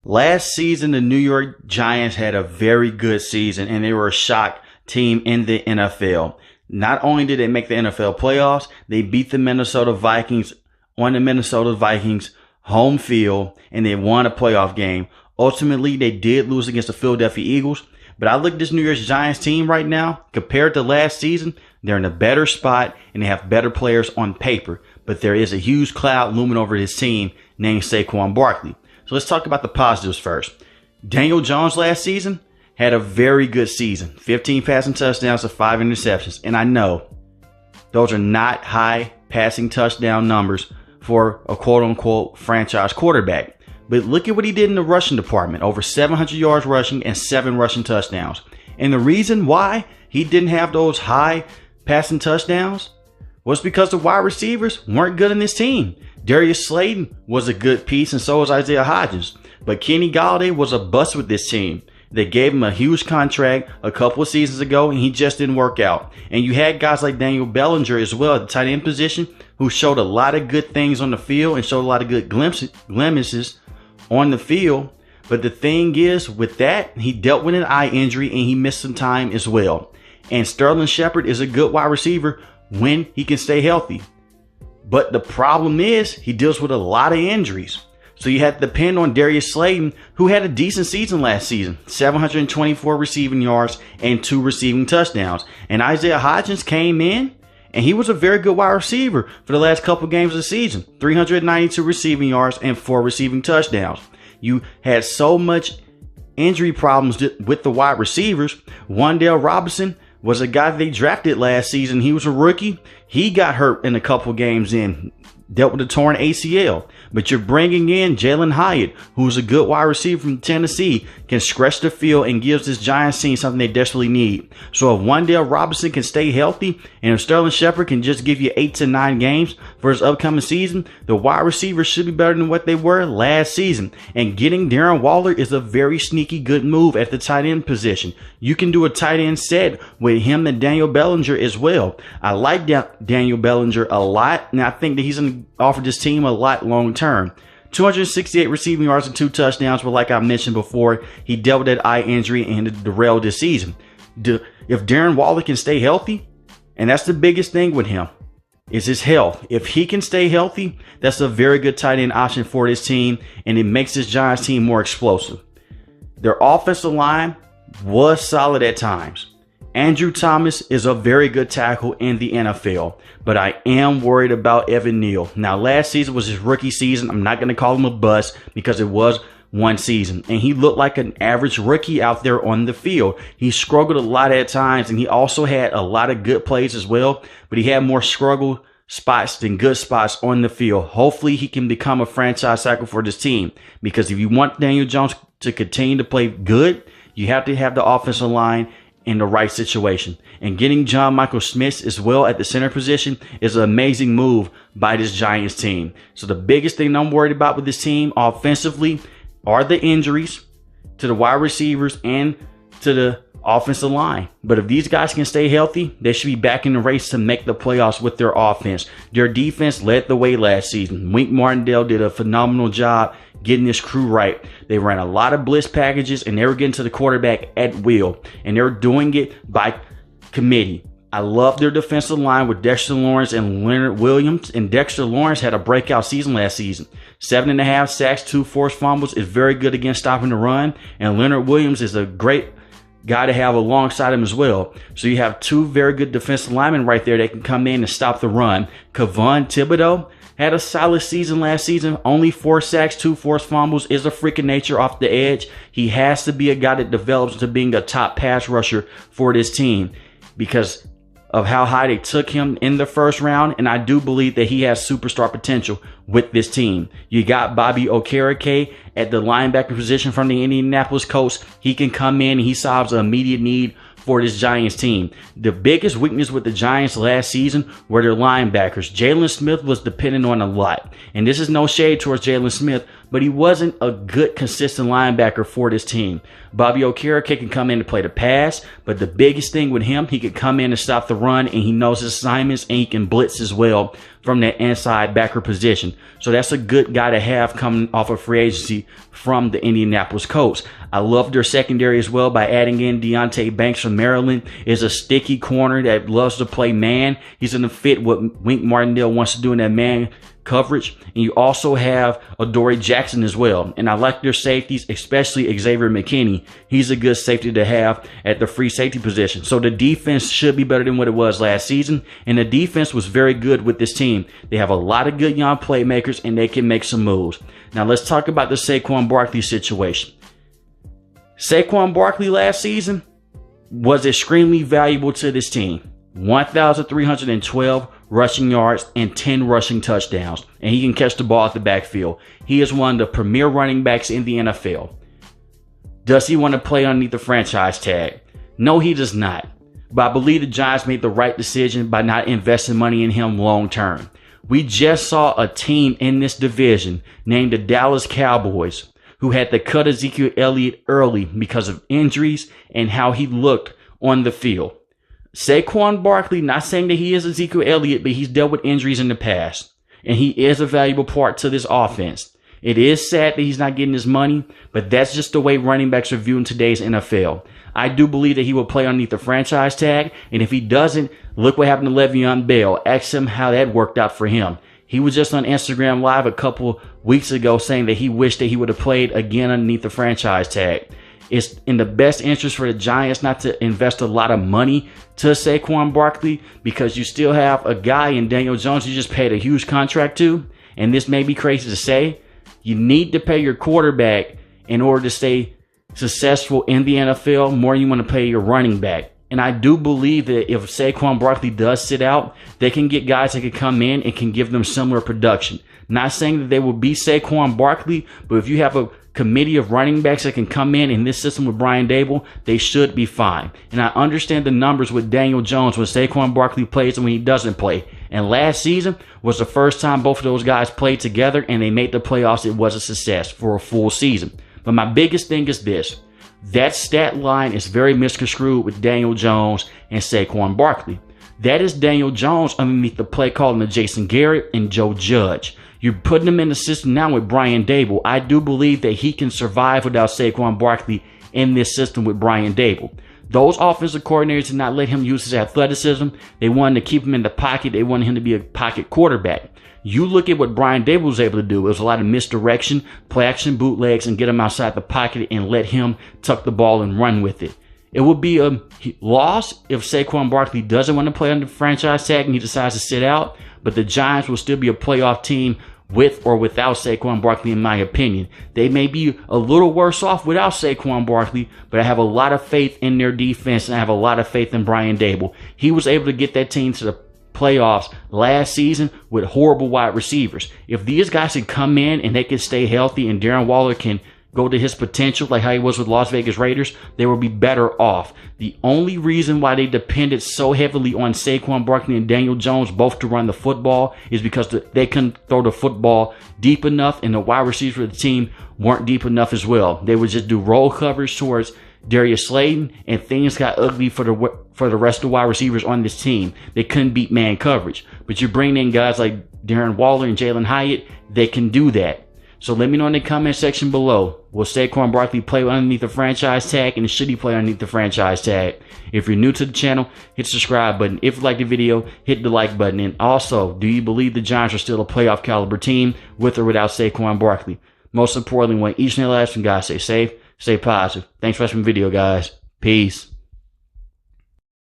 Last season, the New York Giants had a very good season, and they were a shock team in the NFL. Not only did they make the NFL playoffs, they beat the Minnesota Vikings on the Minnesota Vikings home field, and they won a playoff game. Ultimately, they did lose against the Philadelphia Eagles. But I look at this New York Giants team right now, compared to last season, they're in a better spot, and they have better players on paper. But there is a huge cloud looming over this team named Saquon Barkley. So let's talk about the positives first. Daniel Jones last season had a very good season. 15 passing touchdowns to 5 interceptions. And I know those are not high passing touchdown numbers for a quote-unquote franchise quarterback. But look at what he did in the rushing department. Over 700 yards rushing and 7 rushing touchdowns. And the reason why he didn't have those high passing touchdowns was because the wide receivers weren't good in this team. Darius Slayton was a good piece, and so was Isaiah Hodgins. But Kenny Golladay was a bust with this team. They gave him a huge contract a couple of seasons ago, and he just didn't work out. And you had guys like Daniel Bellinger as well at the tight end position, who showed a lot of good things on the field and showed a lot of good glimpses on the field. But the thing is, with that, he dealt with an eye injury, and he missed some time as well. And Sterling Shepard is a good wide receiver when he can stay healthy. But the problem is he deals with a lot of injuries. So you have to depend on Darius Slayton, who had a decent season last season. 724 receiving yards and 2 receiving touchdowns. And Isaiah Hodgins came in, and he was a very good wide receiver for the last couple games of the season. 392 receiving yards and 4 receiving touchdowns. You had so much injury problems with the wide receivers. Wan'Dale Robinson was a guy they drafted last season. He was a rookie. He got hurt in a couple games in, dealt with a torn ACL. But you're bringing in Jalen Hyatt, who's a good wide receiver from Tennessee, can stretch the field and gives this Giants team something they desperately need. So if Wan'Dale Robinson can stay healthy, and if Sterling Shepard can just give you 8 to 9 games for his upcoming season, the wide receivers should be better than what they were last season. And getting Darren Waller is a very sneaky good move at the tight end position. You can do a tight end set with him and Daniel Bellinger as well. I like Daniel Bellinger a lot, and I think that he's going to offer this team a lot long term. 268 receiving yards and 2 touchdowns, but like I mentioned before, he dealt with that eye injury and it derailed this season. If Darren Waller can stay healthy, and that's the biggest thing with him, is his health. If he can stay healthy, that's a very good tight end option for this team, and it makes this Giants team more explosive. Their offensive line was solid at times. Andrew Thomas is a very good tackle in the NFL, but I am worried about Evan Neal. Now, last season was his rookie season. I'm not going to call him a bust because it was one season, and he looked like an average rookie out there on the field. He struggled a lot at times, and he also had a lot of good plays as well, but he had more struggle spots than good spots on the field. Hopefully, he can become a franchise tackle for this team, because if you want Daniel Jones to continue to play good, you have to have the offensive line in the right situation. And getting John Michael Smith as well at the center position is an amazing move by this Giants team. So the biggest thing I'm worried about with this team offensively are the injuries to the wide receivers and to the offensive line. But if these guys can stay healthy, they should be back in the race to make the playoffs with their offense. Their defense led the way last season. Wink Martindale did a phenomenal job getting this crew right. They ran a lot of blitz packages, and they were getting to the quarterback at will. And they were doing it by committee. I love their defensive line with Dexter Lawrence and Leonard Williams. And Dexter Lawrence had a breakout season last season. 7.5 sacks, 2 forced fumbles, is very good against stopping the run. And Leonard Williams is a great guy to have alongside him as well. So you have 2 very good defensive linemen right there that can come in and stop the run. Kayvon Thibodeau had a solid season last season. Only 4 sacks, 2 forced fumbles, is a freak of nature off the edge. He has to be a guy that develops into being a top pass rusher for this team because of how high they took him in the first round. And I do believe that he has superstar potential with this team. You got Bobby Okereke at the linebacker position from the Indianapolis Colts. He can come in and he solves an immediate need for this Giants team. The biggest weakness with the Giants last season were their linebackers. Jalen Smith was dependent on a lot. And this is no shade towards Jalen Smith, but he wasn't a good, consistent linebacker for this team. Bobby Okereke can come in to play the pass, but the biggest thing with him, he could come in and stop the run, and he knows his assignments, and he can blitz as well from that inside backer position. So that's a good guy to have coming off of free agency from the Indianapolis Colts. I love their secondary as well by adding in Deonte Banks from Maryland. Is a sticky corner that loves to play man. He's going to fit what Wink Martindale wants to do in that man coverage. And you also have Adoree Jackson as well. And I like their safeties, especially Xavier McKinney. He's a good safety to have at the free safety position. So the defense should be better than what it was last season. And the defense was very good with this team. They have a lot of good young playmakers, and they can make some moves. Now let's talk about the Saquon Barkley situation. Saquon Barkley last season was extremely valuable to this team. 1,312 rushing yards and 10 rushing touchdowns. And he can catch the ball at the backfield. He is one of the premier running backs in the NFL. Does he want to play underneath the franchise tag? No, he does not. But I believe the Giants made the right decision by not investing money in him long term. We just saw a team in this division named the Dallas Cowboys who had to cut Ezekiel Elliott early because of injuries and how he looked on the field. Saquon Barkley, not saying that he is Ezekiel Elliott, but he's dealt with injuries in the past. And he is a valuable part to this offense. It is sad that he's not getting his money, but that's just the way running backs are viewed in today's NFL. I do believe that he will play underneath the franchise tag, and if he doesn't, look what happened to Le'Veon Bell. Ask him how that worked out for him. He was just on Instagram Live a couple weeks ago saying that he wished that he would have played again underneath the franchise tag. It's in the best interest for the Giants not to invest a lot of money to Saquon Barkley because you still have a guy in Daniel Jones you just paid a huge contract to. And this may be crazy to say. You need to pay your quarterback in order to stay successful in the NFL more than you want to pay your running back. And I do believe that if Saquon Barkley does sit out, they can get guys that can come in and can give them similar production. Not saying that they will be Saquon Barkley, but if you have a committee of running backs that can come in this system with Brian Dable, they should be fine. And I understand the numbers with Daniel Jones when Saquon Barkley plays and when he doesn't play. And last season was the first time both of those guys played together and they made the playoffs. It was a success for a full season. But my biggest thing is this. That stat line is very misconstrued with Daniel Jones and Saquon Barkley. That is Daniel Jones underneath the play calling of Jason Garrett and Joe Judge. You're putting him in the system now with Brian Dable. I do believe that he can survive without Saquon Barkley in this system with Brian Dable. Those offensive coordinators did not let him use his athleticism. They wanted to keep him in the pocket. They wanted him to be a pocket quarterback. You look at what Brian Dable was able to do. It was a lot of misdirection, play action bootlegs, and get him outside the pocket and let him tuck the ball and run with it. It would be a loss if Saquon Barkley doesn't want to play under the franchise tag and he decides to sit out. But the Giants will still be a playoff team with or without Saquon Barkley, in my opinion. They may be a little worse off without Saquon Barkley, but I have a lot of faith in their defense, and I have a lot of faith in Brian Dable. He was able to get that team to the playoffs last season with horrible wide receivers. If these guys can come in and they can stay healthy and Darren Waller can go to his potential like how he was with Las Vegas Raiders, they will be better off. The only reason why they depended so heavily on Saquon Barkley and Daniel Jones both to run the football is because they couldn't throw the football deep enough, and the wide receivers of the team weren't deep enough as well. They would just do roll coverage towards Darius Slayton, and things got ugly for the rest of the wide receivers on this team. They couldn't beat man coverage. But you bring in guys like Darren Waller and Jalen Hyatt, they can do that. So let me know in the comment section below. Will Saquon Barkley play underneath the franchise tag, and should he play underneath the franchise tag? If you're new to the channel, hit the subscribe button. If you like the video, hit the like button. And also, do you believe the Giants are still a playoff caliber team with or without Saquon Barkley? Most importantly, want each and every last one, guys, stay safe, stay positive. Thanks for watching the video, guys. Peace.